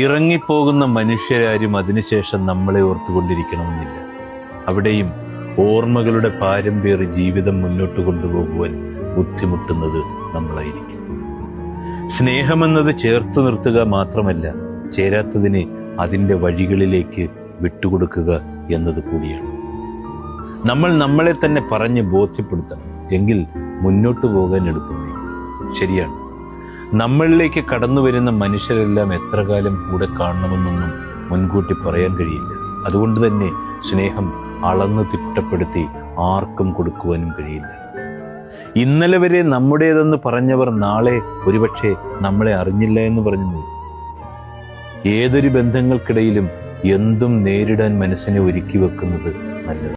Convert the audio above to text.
ഇറങ്ങിപ്പോകുന്ന മനുഷ്യരാരും അതിനുശേഷം നമ്മളെ ഓർത്തുകൊണ്ടിരിക്കണമെന്നില്ല. അവിടെയും ഓർമ്മകളുടെ പാരം പേറി ജീവിതം മുന്നോട്ട് കൊണ്ടുപോകുവാൻ ബുദ്ധിമുട്ടുന്നത് നമ്മളായിരിക്കും. സ്നേഹമെന്നത് ചേർത്തു നിർത്തുക മാത്രമല്ല, ചേരാത്തതിനെ അതിൻ്റെ വഴികളിലേക്ക് വിട്ടുകൊടുക്കുക എന്നത് കൂടിയാണ്. നമ്മൾ നമ്മളെ തന്നെ പറഞ്ഞ് ബോധ്യപ്പെടുത്തണം, എങ്കിൽ മുന്നോട്ട് പോകാൻ എളുപ്പമായി. ശരിയാണ്, നമ്മളിലേക്ക് കടന്നു വരുന്ന മനുഷ്യരെല്ലാം എത്ര കാലം കൂടെ കാണണമെന്നൊന്നും മുൻകൂട്ടി പറയാൻ കഴിയില്ല. അതുകൊണ്ട് തന്നെ സ്നേഹം അളന്ന് തിട്ടപ്പെടുത്തി ആർക്കും കൊടുക്കുവാനും കഴിയില്ല. ഇന്നലെ വരെ നമ്മുടേതെന്ന് പറഞ്ഞവർ നാളെ ഒരുപക്ഷെ നമ്മളെ അറിഞ്ഞില്ല എന്ന് പറഞ്ഞു. ഏതൊരു ബന്ധങ്ങൾക്കിടയിലും എന്തും നേരിടാൻ മനസ്സിനെ ഒരുക്കി വെക്കുന്നത് നല്ലത്.